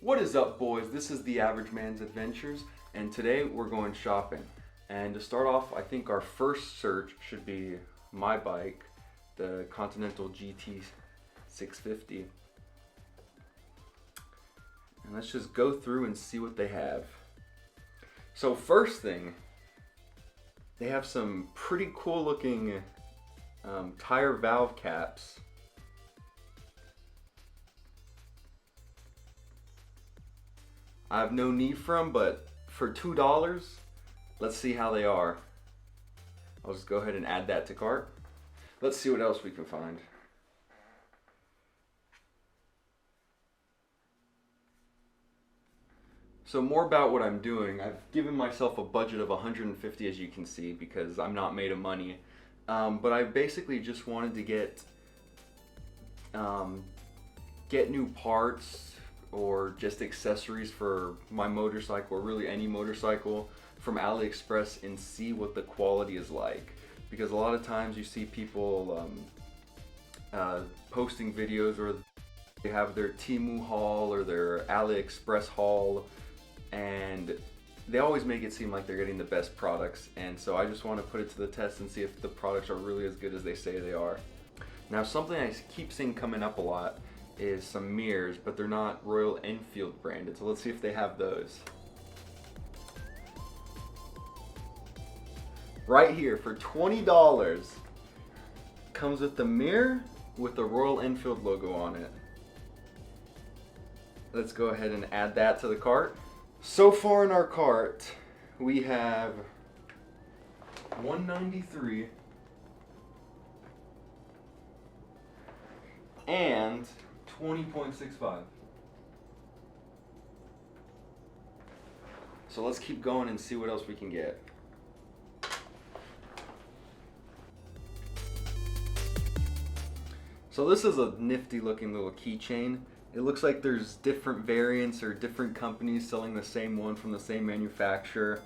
What is up, boys? This is the Average Man's Adventures, and today we're going shopping. And to start off, I think our first search should be my bike, the Continental GT 650. And let's just go through and see what they have. So first thing, they have some pretty cool looking tire valve caps. I have no need for them, but for $2, let's see how they are. I'll just go ahead and add that to cart. Let's see what else we can find. So more about what I'm doing. I've given myself a budget of $150, as you can see, because I'm not made of money. But I basically just wanted to get new parts or just accessories for my motorcycle, or really any motorcycle, from AliExpress and see what the quality is like. Because a lot of times you see people posting videos, or they have their Temu haul or their AliExpress haul, and they always make it seem like they're getting the best products. And so I just want to put it to the test and see if the products are really as good as they say they are. Now, something I keep seeing coming up a lot is some mirrors, but they're not RoyalEnfield branded. So let's see if they have those. Right here for $20 comes with the mirror with the RoyalEnfield logo on it. Let's go ahead and add that to the cart. So far in our cart, we have $193 and $20.65. So let's keep going and see what else we can get. So this is a nifty looking little keychain. It looks like there's different variants or different companies selling the same one from the same manufacturer.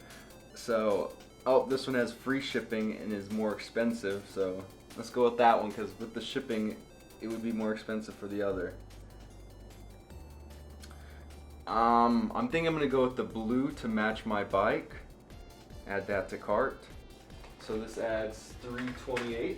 So, oh, this one has free shipping and is more expensive. So let's go with that one, because with the shipping, it would be more expensive for the other. I'm thinking I'm gonna go with the blue to match my bike. Add that to cart. So this adds $328.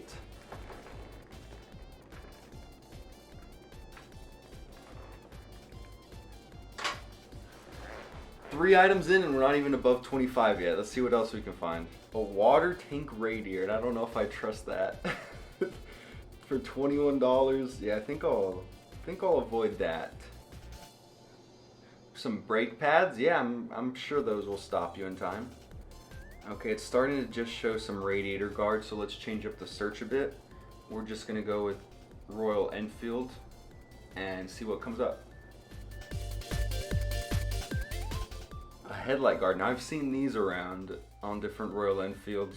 Three items in and we're not even above 25 yet. Let's see what else we can find. A water tank radiator, and I don't know if I trust that. For $21, yeah, I think I'll avoid that. Some brake pads, yeah, I'm sure those will stop you in time. Okay, it's starting to just show some radiator guards, so let's change up the search a bit. We're just gonna go with RoyalEnfield and see what comes up. A headlight guard. Now I've seen these around on different RoyalEnfields.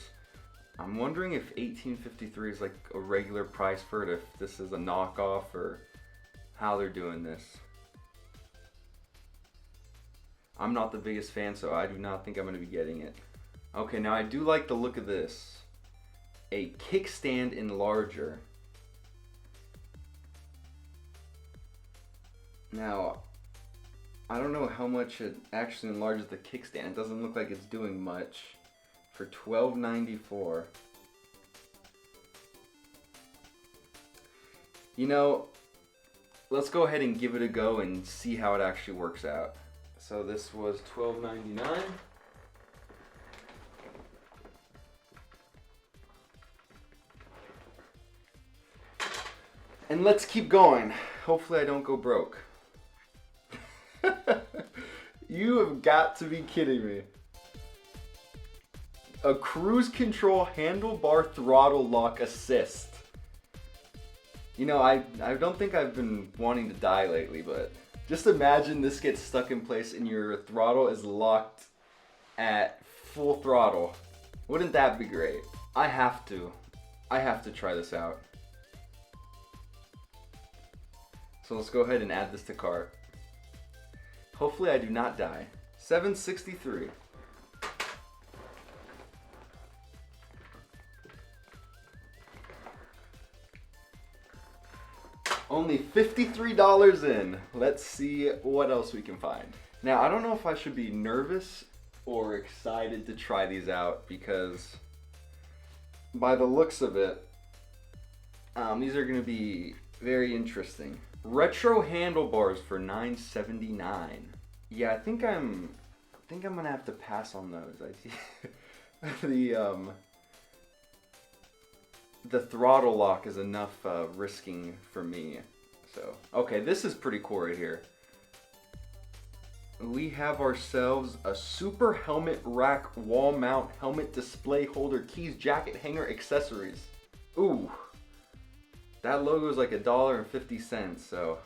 I'm wondering if 1853 is like a regular price for it, if this is a knockoff, or how they're doing this. I'm not the biggest fan, so I do not think I'm going to be getting it. Okay, now I do like the look of this. A kickstand enlarger. Now, I don't know how much it actually enlarges the kickstand. It doesn't look like it's doing much. For $12.94. You know, let's go ahead and give it a go and see how it actually works out. So this was $12.99. And let's keep going. Hopefully I don't go broke. You have got to be kidding me. A cruise control handlebar throttle lock assist. You know, I don't think I've been wanting to die lately, but just imagine this gets stuck in place and your throttle is locked at full throttle. Wouldn't that be great? I have to try this out. So let's go ahead and add this to cart. Hopefully I do not die. $7.63. only $53 in. Let's see what else we can find. Now, I don't know if I should be nervous or excited to try these out because by the looks of it, these are going to be very interesting. Retro handlebars for $9.79. Yeah, I think I'm gonna have to pass on those. The throttle lock is enough risking for me. So okay, this is pretty cool right here. We have ourselves a super helmet rack wall mount helmet display holder keys jacket hanger accessories. Ooh, that logo is like $1.50, so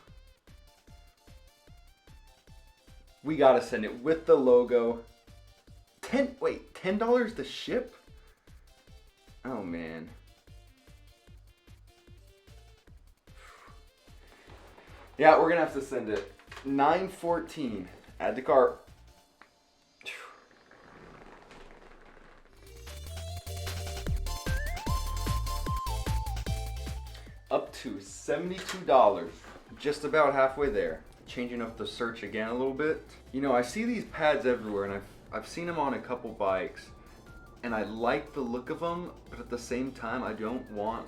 we gotta send it with the logo. $10 to ship? Oh man. Yeah, we're gonna have to send it. $9.14. Add to cart. Up to $72. Just about halfway there. Changing up the search again a little bit. You know, I see these pads everywhere, and I've seen them on a couple bikes, and I like the look of them, but at the same time, I don't want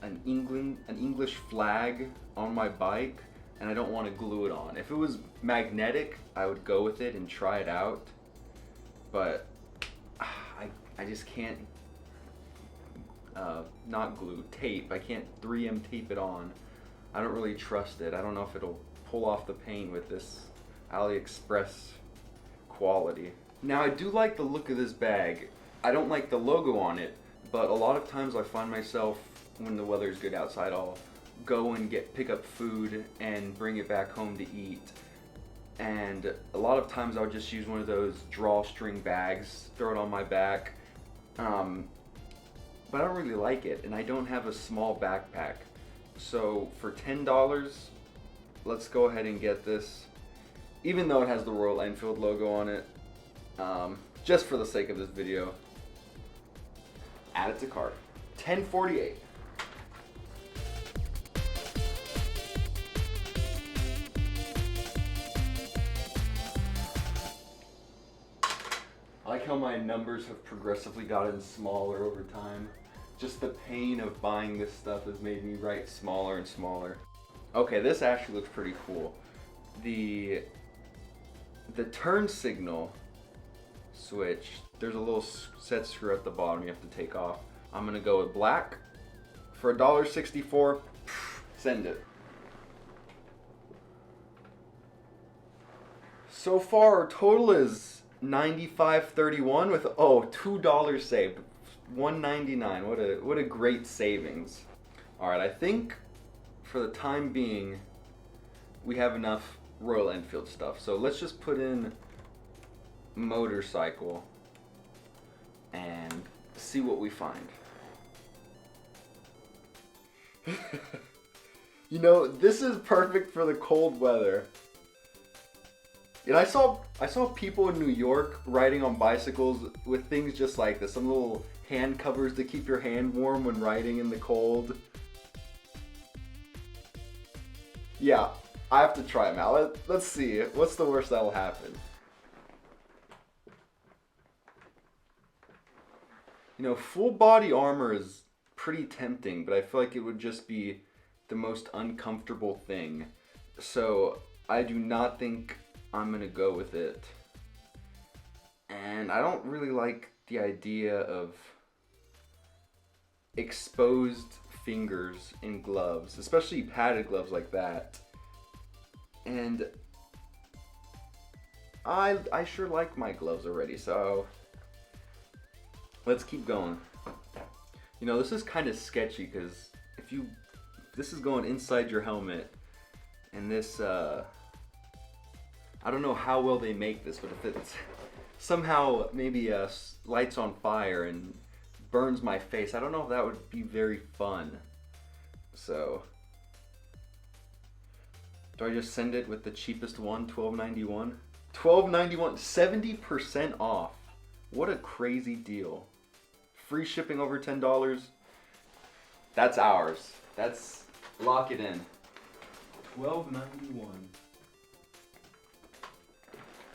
an English flag on my bike, and I don't want to glue it on. If it was magnetic, I would go with it and try it out, but I just can't not glue, tape. I can't 3M tape it on. I don't really trust it. I don't know if it'll pull off the paint with this AliExpress quality. Now, I do like the look of this bag. I don't like the logo on it, but a lot of times I find myself, when the weather's good outside, I'll go and pick up food and bring it back home to eat. And a lot of times I'll just use one of those drawstring bags, throw it on my back. But I don't really like it, and I don't have a small backpack. So for $10, let's go ahead and get this, even though it has the RoyalEnfield logo on it, just for the sake of this video. Add it to cart. $10.48. I like how my numbers have progressively gotten smaller over time. Just the pain of buying this stuff has made me write smaller and smaller. Okay, this actually looks pretty cool. The turn signal switch, there's a little set screw at the bottom you have to take off. I'm gonna go with black for $1.64. Send it. So far, our total is $95.31 with $2 saved. $1.99. What a great savings. All right, I think for the time being we have enough RoyalEnfield stuff. So let's just put in motorcycle and see what we find. You know, this is perfect for the cold weather. And I saw people in New York riding on bicycles with things just like this. Some little hand covers to keep your hand warm when riding in the cold. Yeah, I have to try them out. Let's see. What's the worst that will happen? You know, full body armor is pretty tempting, but I feel like it would just be the most uncomfortable thing. So I do not think I'm gonna go with it. And I don't really like the idea of exposed fingers in gloves, especially padded gloves like that. And I sure like my gloves already, so let's keep going. You know, this is kind of sketchy because this is going inside your helmet, and this I don't know how well they make this, but if it's somehow maybe lights on fire and burns my face, I don't know if that would be very fun. So do I just send it with the cheapest one, $12.91? $12.91, 70% off. What a crazy deal. Free shipping over $10. That's ours. That's Lock it in. $12.91.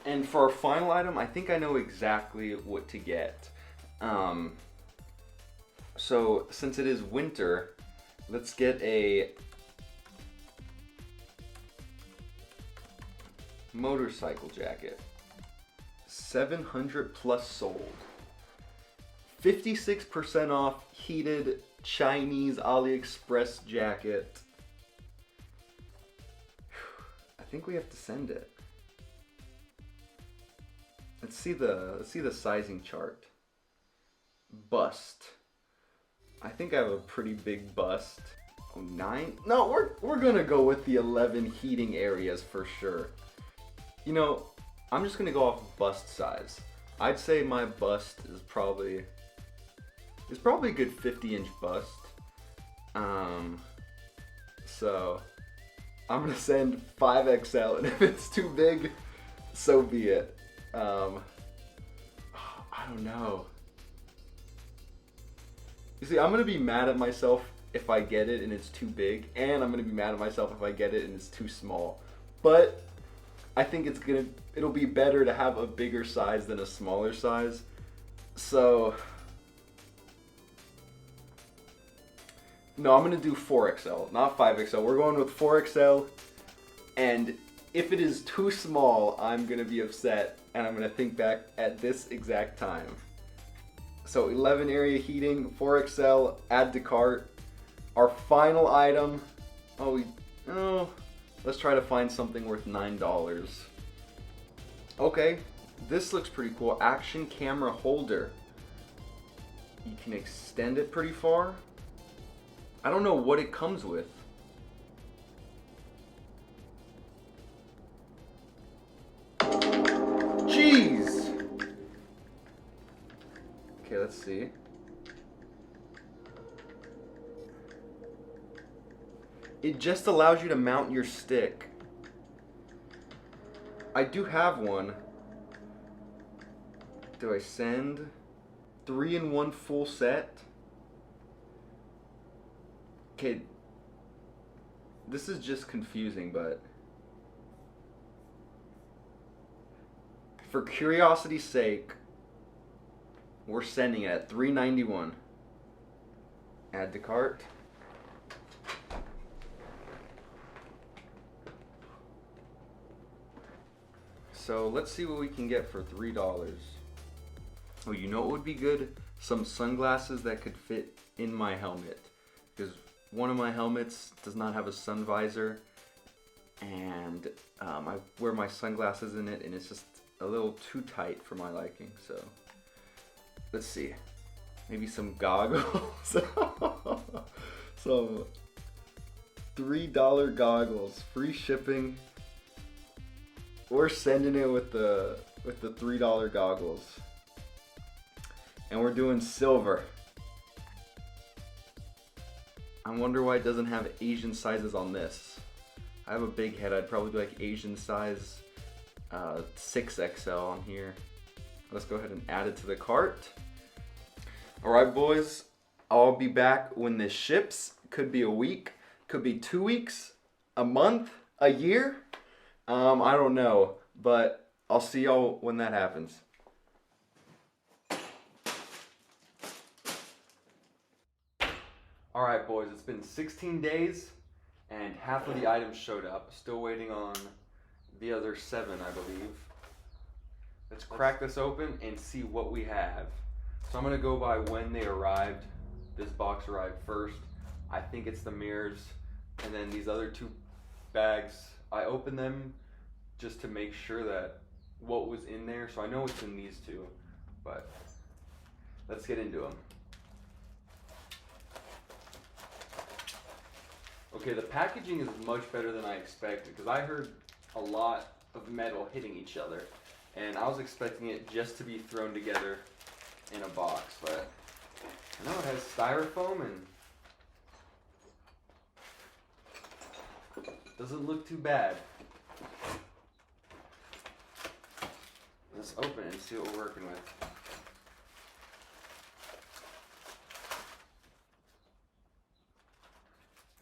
And for our final item, I think I know exactly what to get. So since it is winter, let's get a motorcycle jacket. 700 plus sold. 56% off heated Chinese AliExpress jacket. I think we have to send it. Let's see the sizing chart. Bust. I think I have a pretty big bust. Oh, 9? No, we're gonna go with the 11 heating areas for sure. You know, I'm just gonna go off bust size. I'd say my bust is probably a good 50-inch bust. So I'm gonna send 5XL, and if it's too big, so be it. I don't know. You see, I'm gonna be mad at myself if I get it and it's too big, and I'm gonna be mad at myself if I get it and it's too small. But I think it'll be better to have a bigger size than a smaller size. So no, I'm gonna do 4XL, not 5XL. We're going with 4XL, and if it is too small, I'm gonna be upset, and I'm gonna think back at this exact time. So 11 area heating, 4XL, add to cart. Our final item, let's try to find something worth $9. Okay, this looks pretty cool. Action camera holder. You can extend it pretty far. I don't know what it comes with. Jeez! Okay, let's see. It just allows you to mount your stick. I do have one. Do I send 3-in-1 full set? Okay, this is just confusing, but for curiosity's sake, we're sending it at $3.91. Add to cart. So let's see what we can get for $3. Oh, you know what would be good? Some sunglasses that could fit in my helmet. Because one of my helmets does not have a sun visor, and I wear my sunglasses in it, and it's just a little too tight for my liking. So let's see, maybe some goggles. Some $3 goggles, free shipping. We're sending it with the $3 goggles, and we're doing silver. I wonder why it doesn't have Asian sizes on this. I have a big head. I'd probably do like Asian size 6XL on here. Let's go ahead and add it to the cart. All right, boys. I'll be back when this ships. Could be a week. Could be 2 weeks. A month. A year. I don't know. But I'll see y'all when that happens. Alright boys, it's been 16 days and half of the items showed up. Still waiting on the other 7, I believe. Let's crack this open and see what we have. So I'm going to go by when they arrived. This box arrived first. I think it's the mirrors. And then these other 2 bags, I opened them just to make sure that what was in there. So I know it's in these 2, but let's get into them. Okay, the packaging is much better than I expected, because I heard a lot of metal hitting each other, and I was expecting it just to be thrown together in a box, but I know it has styrofoam and doesn't look too bad. Let's open it and see what we're working with.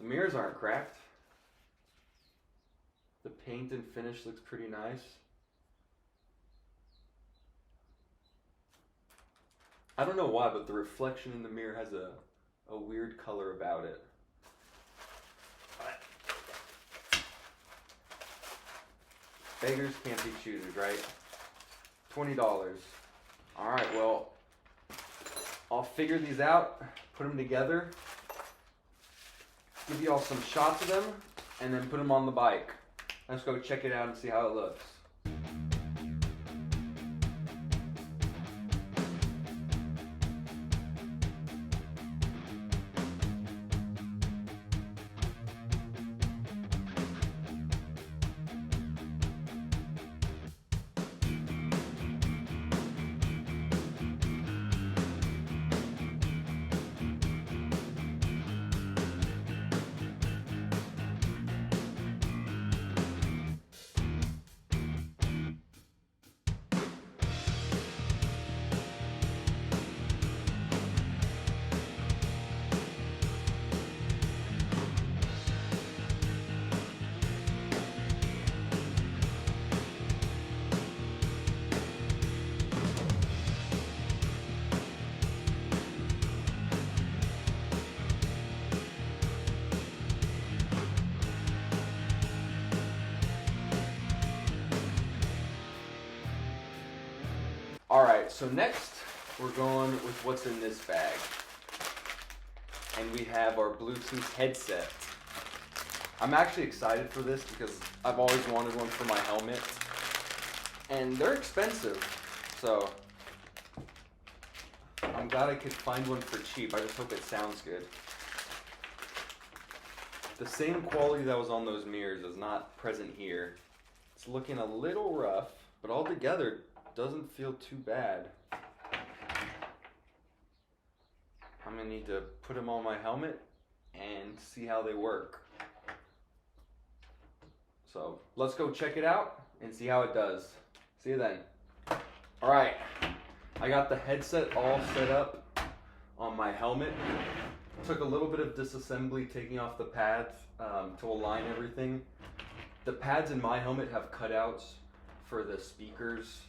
The mirrors aren't cracked. The paint and finish looks pretty nice. I don't know why, but the reflection in the mirror has a weird color about it. Beggars can't be choosers, right? $20. Alright, well, I'll figure these out, put them together, give you all some shots of them, and then put them on the bike. Let's go check it out and see how it looks. Alright, so next we're going with what's in this bag. And we have our Bluetooth headset. I'm actually excited for this because I've always wanted one for my helmet. And they're expensive, so I'm glad I could find one for cheap. I just hope it sounds good. The same quality that was on those mirrors is not present here. It's looking a little rough, but altogether doesn't feel too bad. I'm gonna need to put them on my helmet and see how they work. So let's go check it out and see how it does. See you then. All right, I got the headset all set up on my helmet. Took a little bit of disassembly, taking off the pads to align everything. The pads in my helmet have cutouts for the speakers.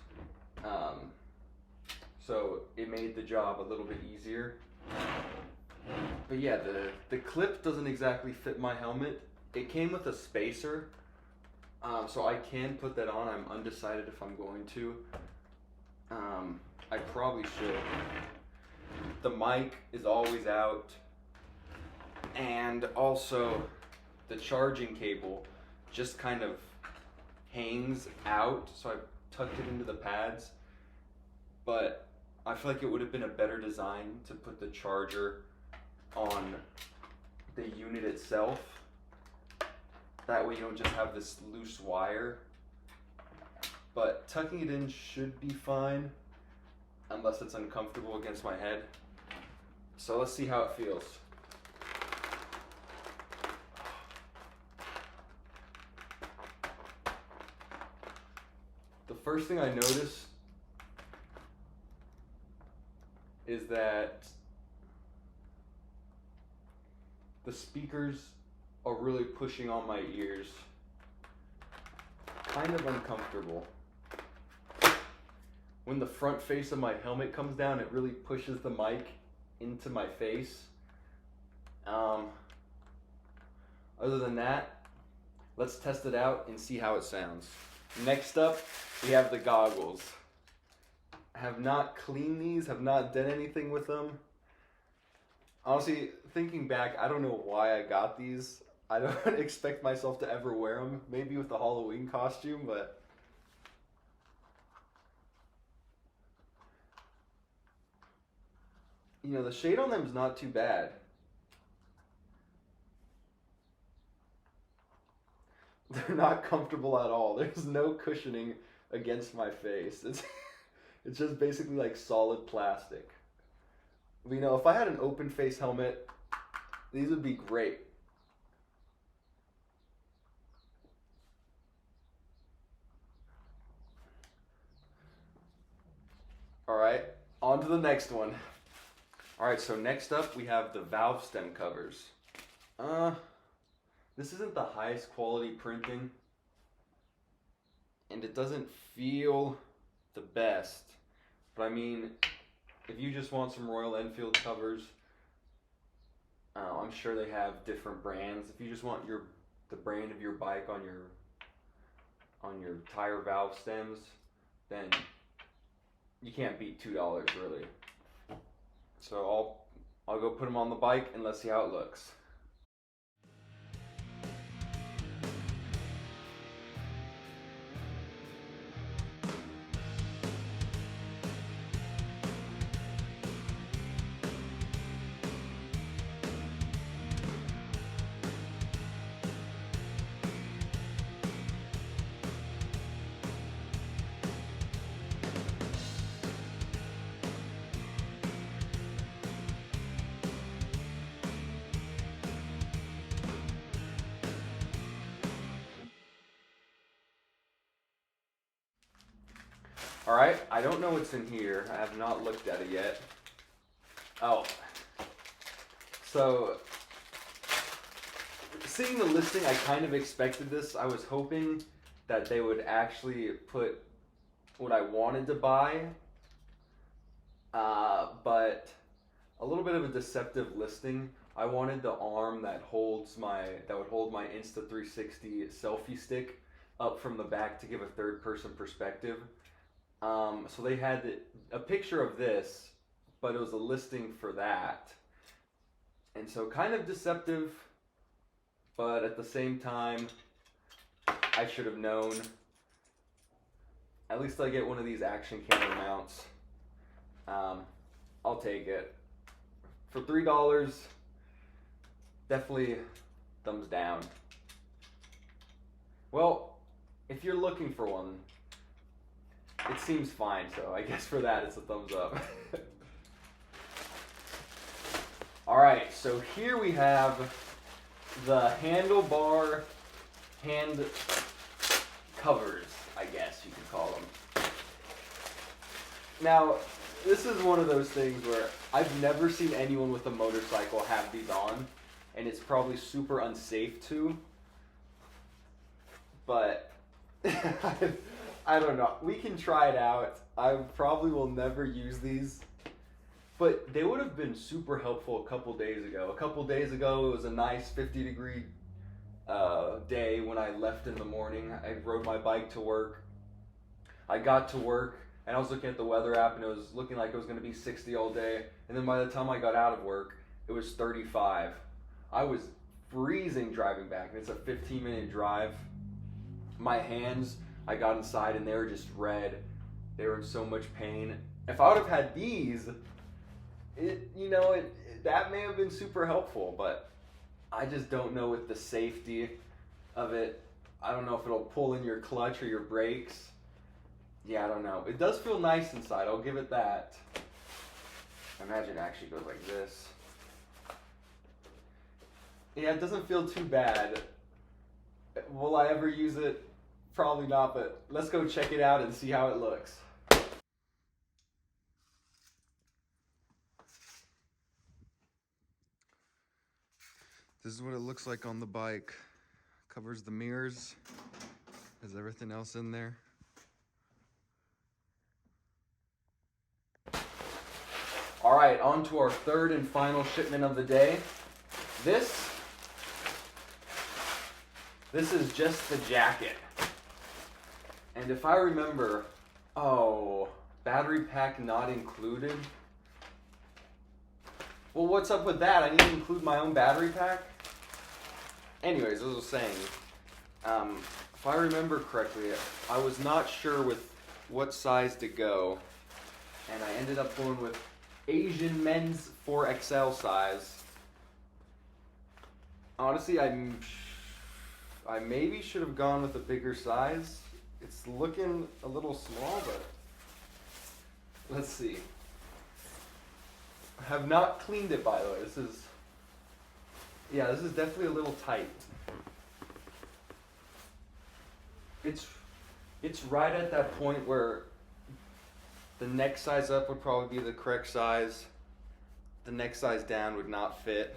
So it made the job a little bit easier. But yeah, the clip doesn't exactly fit my helmet. It came with a spacer, so I can put that on. I'm undecided if I'm going to. I probably should. The mic is always out, and also the charging cable just kind of hangs out, so I tucked it into the pads. But I feel like it would have been a better design to put the charger on the unit itself. That way you don't just have this loose wire. But tucking it in should be fine, unless it's uncomfortable against my head. So let's see how it feels. The first thing I notice is that the speakers are really pushing on my ears. Kind of uncomfortable. When the front face of my helmet comes down, it really pushes the mic into my face. Other than that, let's test it out and see how it sounds. Next up, we have the goggles. Have not cleaned these, have not done anything with them. Honestly, thinking back, I don't know why I got these. I don't expect myself to ever wear them. Maybe with the Halloween costume, but you know, the shade on them is not too bad. They're not comfortable at all. There's no cushioning against my face. It's just basically like solid plastic. You know, if I had an open face helmet, these would be great. All right, on to the next one. All right, so next up we have the valve stem covers. This isn't the highest quality printing, and it doesn't feel the best. But I mean, if you just want some Royal Enfield covers, I'm sure they have different brands. If you just want the brand of your bike on your tire valve stems, then you can't beat $2 really. So I'll go put them on the bike and let's see how it looks. All right, I don't know what's in here. I have not looked at it yet. Oh, so seeing the listing, I kind of expected this. I was hoping that they would actually put what I wanted to buy, but a little bit of a deceptive listing. I wanted the arm that would hold my Insta360 selfie stick up from the back to give a third-person perspective. So they had a picture of this, but it was a listing for that. And so kind of deceptive, but at the same time, I should have known. At least I get one of these action camera mounts. I'll take it. For $3, definitely thumbs down. Well, if you're looking for one, it seems fine, so I guess for that it's a thumbs up. Alright, so here we have the handlebar hand covers, I guess you could call them. Now, this is one of those things where I've never seen anyone with a motorcycle have these on, and it's probably super unsafe too, but I don't know. We can try it out. I probably will never use these, but they would have been super helpful a couple days ago. A couple days ago, it was a nice 50-degree day when I left in the morning. I rode my bike to work. I got to work, and I was looking at the weather app, and it was looking like it was going to be 60 all day. And then by the time I got out of work, it was 35. I was freezing driving back, and it's a 15-minute drive. My hands, I got inside and they were just red. They were in so much pain. If I would have had these, that may have been super helpful, but I just don't know with the safety of it. I don't know if it'll pull in your clutch or your brakes. Yeah, I don't know. It does feel nice inside, I'll give it that. Imagine it actually goes like this. Yeah, it doesn't feel too bad. Will I ever use it? Probably not, but let's go check it out and see how it looks. This is what it looks like on the bike. Covers the mirrors. Has everything else in there. All right, on to our third and final shipment of the day. This is just the jacket. And if I remember, battery pack not included. Well, what's up with that? I need to include my own battery pack? Anyways, as I was saying, if I remember correctly, I was not sure with what size to go, and I ended up going with Asian men's 4XL size. Honestly, I maybe should have gone with a bigger size. It's looking a little small, but let's see. I have not cleaned it, by the way. This is definitely a little tight. It's right at that point where the next size up would probably be the correct size. The next size down would not fit.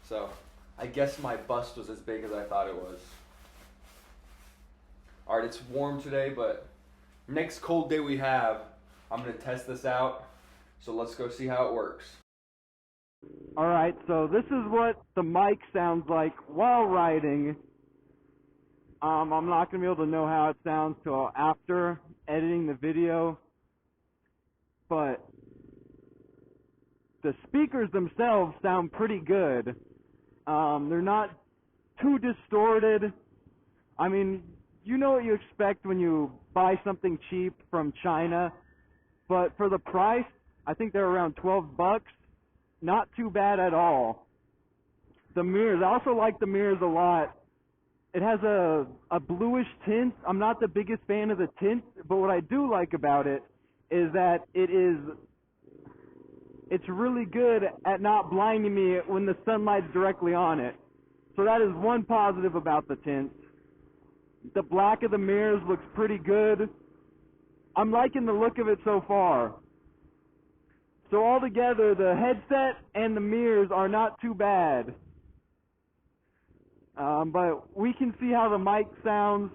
So I guess my bust was as big as I thought it was. Alright, it's warm today, but next cold day we have, I'm going to test this out. So let's go see how it works. Alright, so this is what the mic sounds like while riding. I'm not going to be able to know how it sounds till after editing the video. But the speakers themselves sound pretty good. They're not too distorted. I mean, you know what you expect when you buy something cheap from China. But for the price, I think they're around 12 bucks. Not too bad at all. The mirrors, I also like the mirrors a lot. It has a bluish tint. I'm not the biggest fan of the tint, but what I do like about it is that it's really good at not blinding me when the sunlight's directly on it. So that is one positive about the tint. The black of the mirrors looks pretty good. I'm liking the look of it so far. So altogether, the headset and the mirrors are not too bad. But we can see how the mic sounds.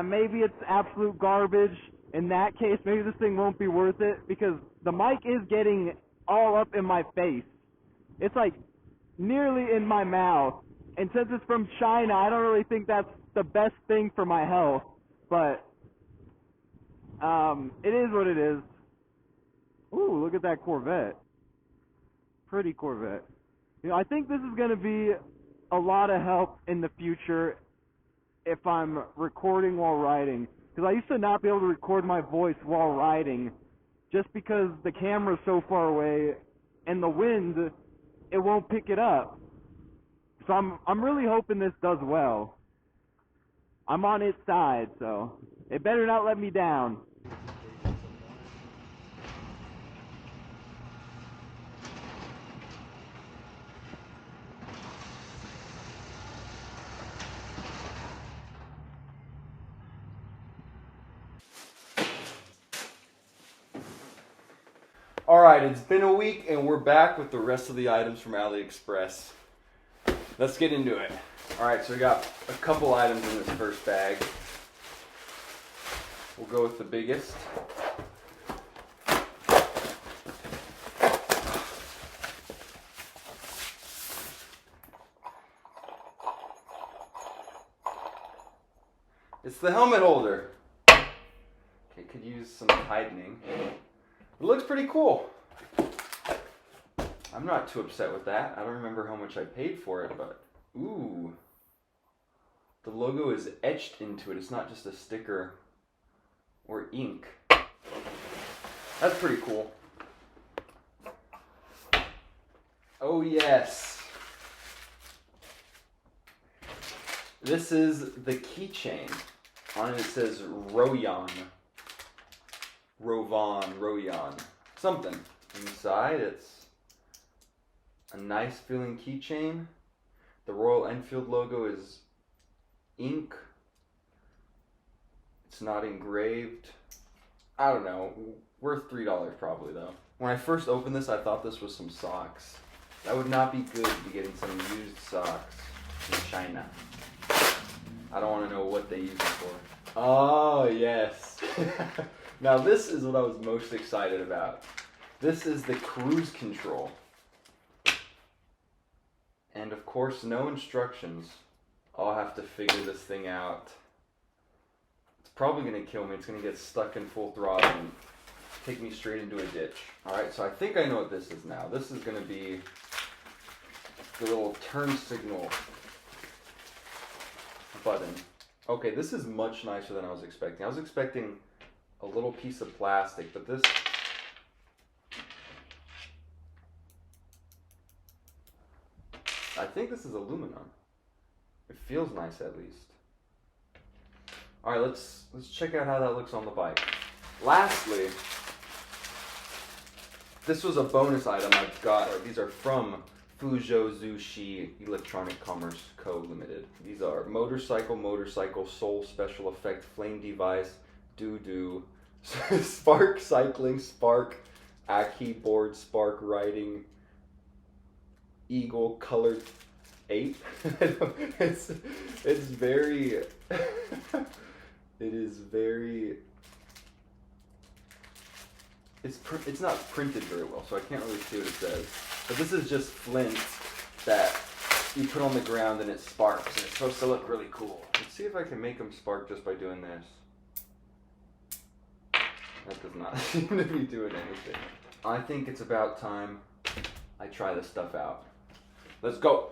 Maybe it's absolute garbage. In that case, maybe this thing won't be worth it, because the mic is getting all up in my face. It's like nearly in my mouth. And since it's from China, I don't really think that's the best thing for my health. But it is what it is. Ooh, look at that Corvette. Pretty Corvette. You know, I think this is going to be a lot of help in the future if I'm recording while riding. Because I used to not be able to record my voice while riding just because the camera's so far away and the wind, it won't pick it up. So I'm really hoping this does well. I'm on its side, so it better not let me down. Alright, it's been a week and we're back with the rest of the items from AliExpress. Let's get into it. Alright, so we got a couple items in this first bag. We'll go with the biggest. It's the helmet holder. Okay, could use some tightening. It looks pretty cool. I'm not too upset with that. I don't remember how much I paid for it, but ooh. The logo is etched into it. It's not just a sticker or ink. That's pretty cool. Oh yes. This is the keychain. On it says Royan. Royan. Something. Inside it's a nice feeling keychain. The RoyalEnfield logo is ink. It's not engraved. I don't know. Worth $3 probably though. When I first opened this, I thought this was some socks. That would not be good to be getting some used socks in China. I don't want to know what they use it for. Oh, yes. Now this is what I was most excited about. This is the cruise control. And of course, no instructions. I'll have to figure this thing out. It's probably going to kill me. It's going to get stuck in full throttle and take me straight into a ditch. Alright, so I think I know what this is now. This is going to be the little turn signal button. Okay, this is much nicer than I was expecting. I was expecting a little piece of plastic, but this... I think this is aluminum. It feels nice at least. Alright, let's check out how that looks on the bike. Lastly, this was a bonus item I've got. These are from Fuzhou Zushi Electronic Commerce Co. Limited. These are motorcycle, soul special effect, flame device, doo-doo, spark cycling, spark, Aki board, spark riding, eagle, colored 8. it's very it is very it's not printed very well, so I can't really see what it says. But this is just flint that you put on the ground and it sparks, and it's supposed to look really cool. Let's see if I can make them spark just by doing this. That does not seem to be doing anything. I think it's about time I try this stuff out. Let's go.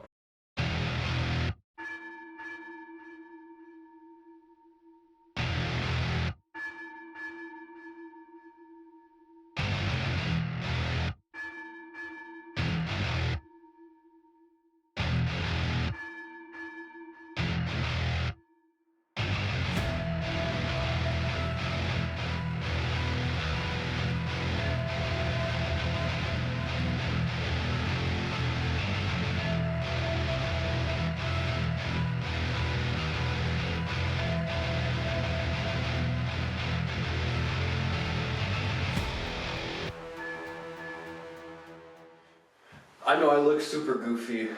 I know I look super goofy.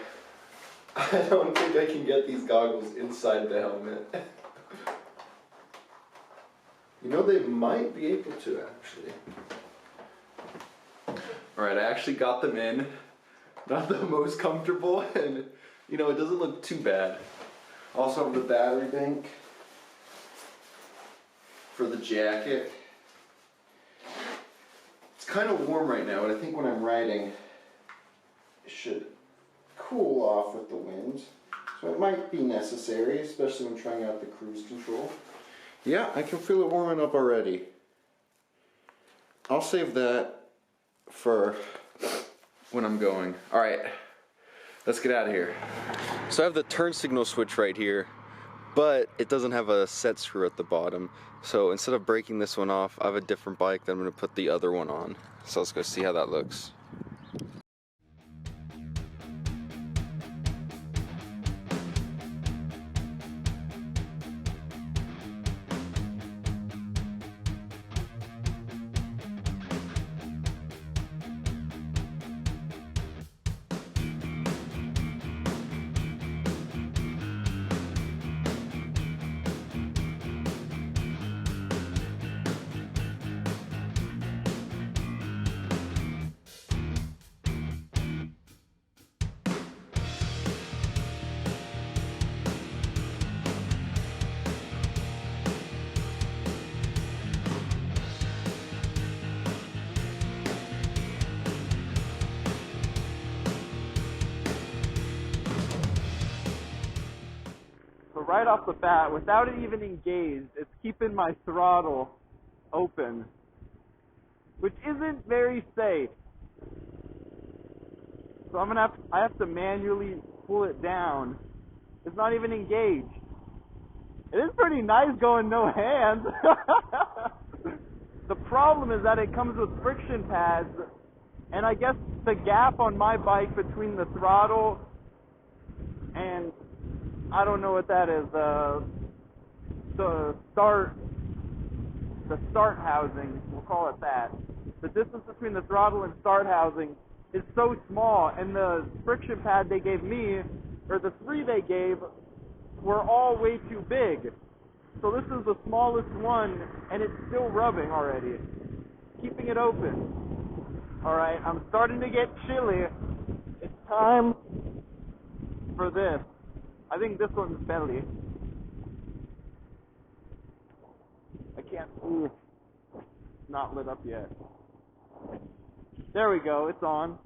I don't think I can get these goggles inside the helmet. You know, they might be able to, actually. Alright, I actually got them in. Not the most comfortable, and you know, it doesn't look too bad. Also have the battery bank for the jacket. It's kind of warm right now, and I think when I'm riding, it should cool off with the wind. So it might be necessary, especially when trying out the cruise control. Yeah, I can feel it warming up already. I'll save that for when I'm going. Alright, let's get out of here. So I have the turn signal switch right here, but it doesn't have a set screw at the bottom. So instead of breaking this one off, I have a different bike that I'm going to put the other one on. So let's go see how that looks. Right off the bat, without it even engaged, it's keeping my throttle open, which isn't very safe. So I have to manually pull it down. It's not even engaged. It is pretty nice going no hands. The problem is that it comes with friction pads, and I guess the gap on my bike between the throttle and I don't know what that is. The start housing, we'll call it that. The distance between the throttle and start housing is so small, and the friction pad they gave me, or the 3 they gave, were all way too big. So this is the smallest one, and it's still rubbing already, keeping it open. Alright, I'm starting to get chilly. It's time for this. I think this one's belly. I can't see. It's not lit up yet. There we go, it's on.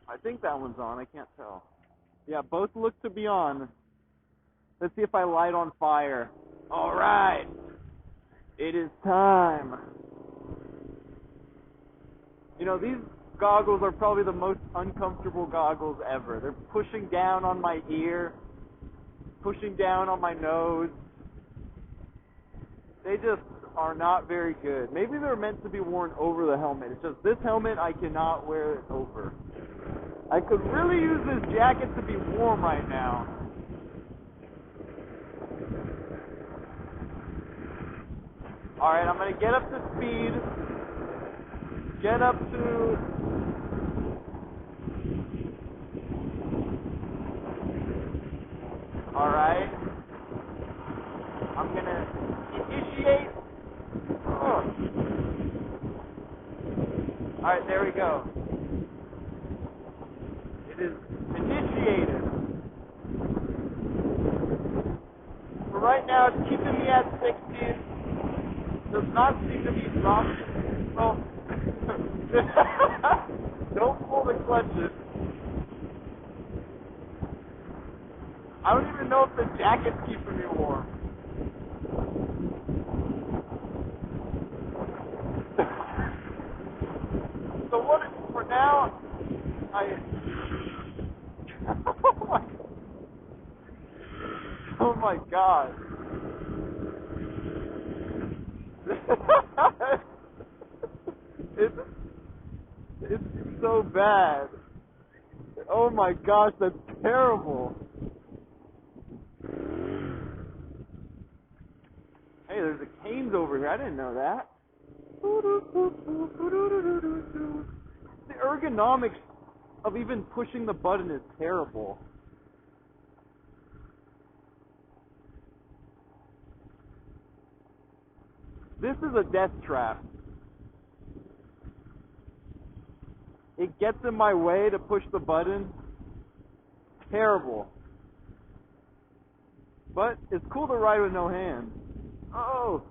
I think that one's on, I can't tell. Yeah, both look to be on. Let's see if I light on fire. Alright! It is time! You know, these goggles are probably the most uncomfortable goggles ever. They're pushing down on my ear, pushing down on my nose. They just are not very good. Maybe they're meant to be worn over the helmet. It's just this helmet I cannot wear it over. I could really use this jacket to be warm right now. Alright, I'm gonna get up to speed. Get up to... Alright. I'm gonna initiate. Oh. Alright, there we go. It is initiated. For right now, it's keeping me at 60. Does not seem to be dropping. Oh. Don't pull the clutches. I don't even know if the jacket's keeping me warm. So what? For now, oh my god. It's so bad. Oh my gosh, that's terrible. Hey, there's a Cane's over here. I didn't know that. The ergonomics of even pushing the button is terrible. This is a death trap. It gets in my way to push the button. Terrible. But it's cool to ride with no hands. Oh!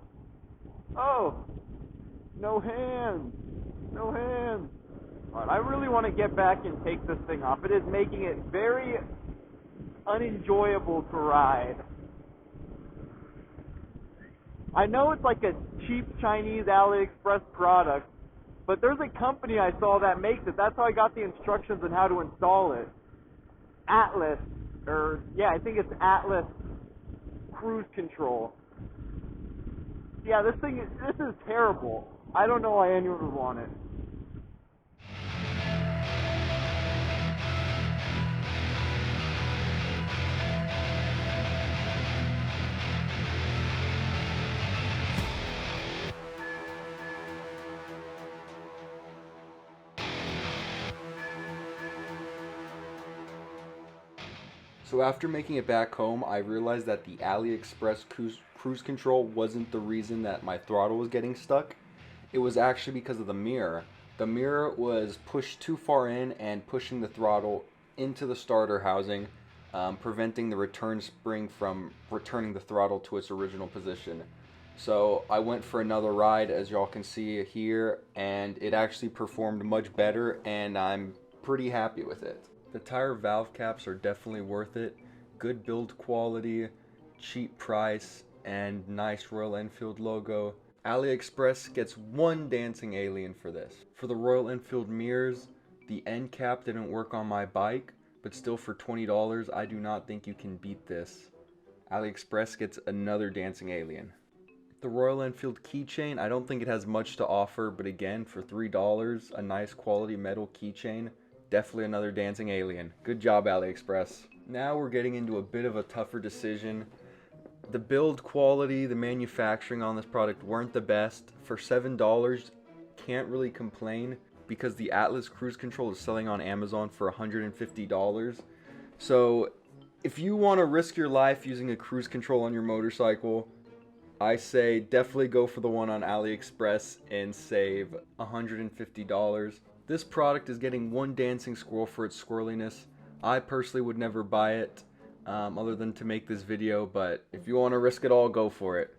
Oh! No hands! No hands! Alright, I really want to get back and take this thing off. It is making it very unenjoyable to ride. I know it's like a cheap Chinese AliExpress product, but there's a company I saw that makes it. That's how I got the instructions on how to install it. Atlas, I think it's Atlas Cruise Control. Yeah, this is terrible. I don't know why anyone would want it. So after making it back home, I realized that the AliExpress cruise control wasn't the reason that my throttle was getting stuck. It was actually because of the mirror. The mirror was pushed too far in and pushing the throttle into the starter housing, preventing the return spring from returning the throttle to its original position. So I went for another ride, as y'all can see here, and it actually performed much better, and I'm pretty happy with it. The tire valve caps are definitely worth it. Good build quality, cheap price, and nice Royal Enfield logo. AliExpress gets one dancing alien for this. For the Royal Enfield mirrors, the end cap didn't work on my bike, but still for $20, I do not think you can beat this. AliExpress gets another dancing alien. The Royal Enfield keychain, I don't think it has much to offer, but again, for $3, a nice quality metal keychain, definitely another dancing alien. Good job, AliExpress. Now we're getting into a bit of a tougher decision. The build quality, the manufacturing on this product weren't the best. For $7, can't really complain because the Atlas Cruise Control is selling on Amazon for $150. So if you want to risk your life using a cruise control on your motorcycle, I say definitely go for the one on AliExpress and save $150. This product is getting one dancing squirrel for its squirreliness. I personally would never buy it other than to make this video, but if you want to risk it all, go for it.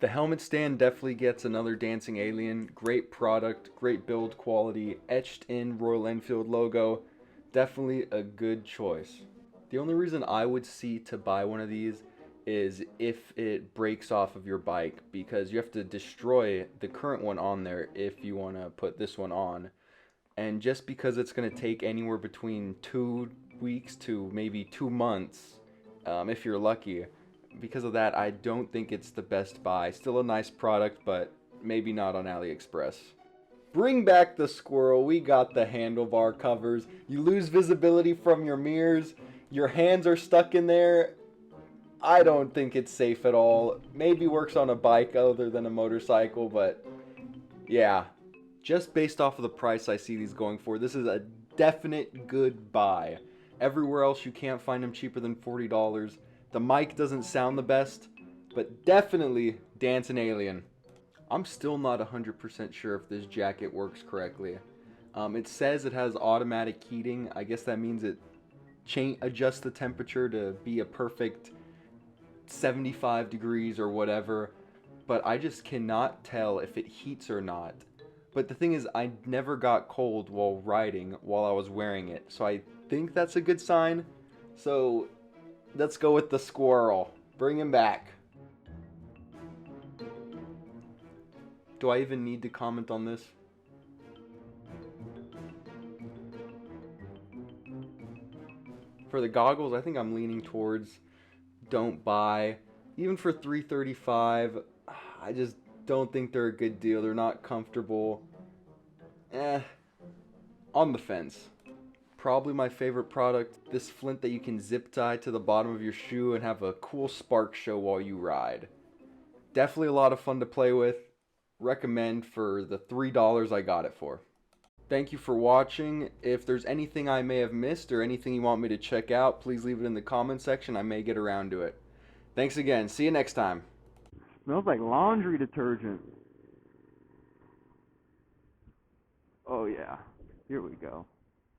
The helmet stand definitely gets another dancing alien. Great product, great build quality, etched in Royal Enfield logo. Definitely a good choice. The only reason I would see to buy one of these is if it breaks off of your bike, because you have to destroy the current one on there if you want to put this one on. And just because it's going to take anywhere between 2 weeks to maybe 2 months, if you're lucky, because of that, I don't think it's the best buy. Still a nice product, but maybe not on AliExpress. Bring back the squirrel. We got the handlebar covers. You lose visibility from your mirrors. Your hands are stuck in there. I don't think it's safe at all. Maybe works on a bike other than a motorcycle, but yeah. Just based off of the price I see these going for, this is a definite good buy. Everywhere else you can't find them cheaper than $40. The mic doesn't sound the best, but definitely Dance an Alien. I'm still not 100% sure if this jacket works correctly. It says it has automatic heating. I guess that means it adjusts the temperature to be a perfect 75 degrees or whatever. But I just cannot tell if it heats or not. But the thing is, I never got cold while riding while I was wearing it. So I think that's a good sign. So let's go with the squirrel. Bring him back. Do I even need to comment on this? For the goggles, I think I'm leaning towards don't buy. Even for $335, I just don't think they're a good deal. They're not comfortable. On the fence. Probably my favorite product, this flint that you can zip tie to the bottom of your shoe and have a cool spark show while you ride. Definitely a lot of fun to play with. Recommend for the $3 I got it for. Thank you for watching. If there's anything I may have missed or anything you want me to check out, please leave it in the comment section. I may get around to it. Thanks again. See you next time. Smells like laundry detergent. Oh yeah. Here we go.